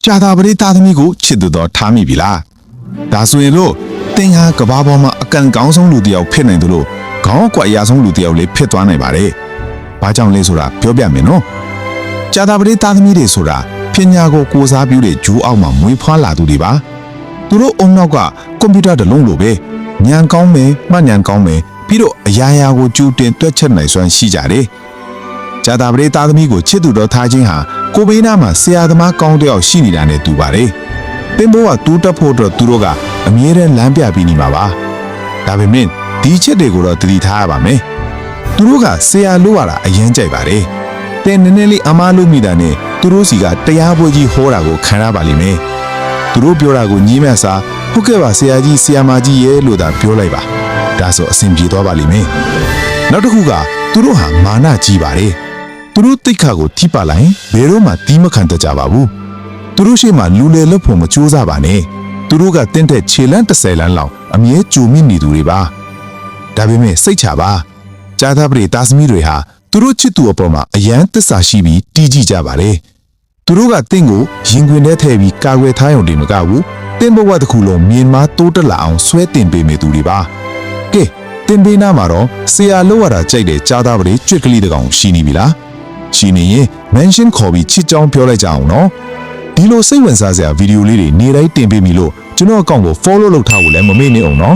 ကြာတာပရိသားသမီးကိုချစ်သူတော်ထားမိပြီလားဒါဆိုရင်လို့တင်ဟာကဘာပေါ်မှာအကန်ကောင်းဆုံးလူတစ်ယောက်ဖြစ်နိုင်တယ်လို့ခေါင်းကွက်အရာဆုံးလူတစ်ယောက်လေးဖြစ်သွားနိုင်ပါတယ်ဘာကြောင့်လဲဆိုတာပြောပြမယ်နော်ကြာတာပရိသားသမီးတွေဆိုတာပညာကိုကိုးစားပြုတဲ့ဂျိုးအောက်မှာမွေးဖွားလာသူတွေပါသူတို့အုံနောက်ကကွန်ပျူတာတစ်လုံးလိုပဲဉာဏ်ကောင်းမယ်မှတ်ဉာဏ်ကောင်းမယ်ပြီးတော့အရာရာကိုကြိုတင်တွက်ချက်နိုင်စွမ်းရှိကြတယ်ကြာတာပရိသားသမီးကိုချစ်သူတော်ထားခြင်းဟာကိုဘေးနားမှာဆရာသမားကောင်းတစ်ယောက်ရှိနေတာနဲ့တူပါတယ်သင်ဘိုးကတူးတက်ဖို့အတွက်သူတို့ကအမြဲတမ်းလမ်းပြပြီးနေမှာပါဒါပေမဲ့ဒီချက်တွေကိုတော့တတိထားရပါမယ်သူတို့ကဆရာလို့ရတာအရင်ကြိုက်ပါတယ်တဲ့နည်းနည်းလေးအမားလို့မိတာနဲ့သူတို့စီကတရားပွဲကြီးဟောတာကိုခံရပါလိမ့်မယ်သူတို့ပြောတာကိုညီးမြတ်စာဟုတ်ကဲ့ပါဆရာကြီးဆရာမကြီးရဲ့လို့သာပြောလိုက်ပါဒါဆိုအဆင်ပြေသွားပါလိမ့်မယ်နောက်တစ်ခုကသူတို့ဟာမာနကြီးပါတယ်သူတို့တိတ်ခါကိုထိပါလိုက်ဘယ်တော့မှတီးမခံတတ်ကြပါဘူးသူတို့ရှိမှလူလေလွတ်ဖို့မကြိုးစားပါနဲ့သူတို့ကတင်းတဲ့ခြေလန်း30လန်းလောက်အမြဲကြိုမိနေသူတွေပါဒါပေမဲ့စိတ်ချပါကြာသပတေးသားသမီးတွေဟာသူတို့ချစ်သူအပေါ်မှာအယံသစ္စာရှိပြီးတီးကြည့်ကြပါတယ်သူတို့ကတင့်ကိုရင်ခွင်ထဲထည့်ပြီးကာကွယ်ထားရုံတည်းမကဘူးတင်းဘဝတစ်ခုလုံးမြင်မာတိုးတက်လာအောင်ဆွဲတင်ပေးမိသူတွေပါကဲတင်ပေးနာမှာတော့ဆရာလို့ရတာကြိုက်တဲ့ကြာသပတေးကြွက်ကလေးတကောင်ရှိနေပြီလားရှိနေရင် mention ခေါ်ပြီးချစ်ကြောင်းပြောလိုက်ကြအောင်နော်ဒီလိုစိတ်ဝင်စားစရာဗီဒီယိုလေးတွေနေတိုင်းတင်ပေးမိလို့ကျွန်တော်အကောင့်ကို follow လုပ်ထားဖို့လည်းမမေ့နေအောင်နော်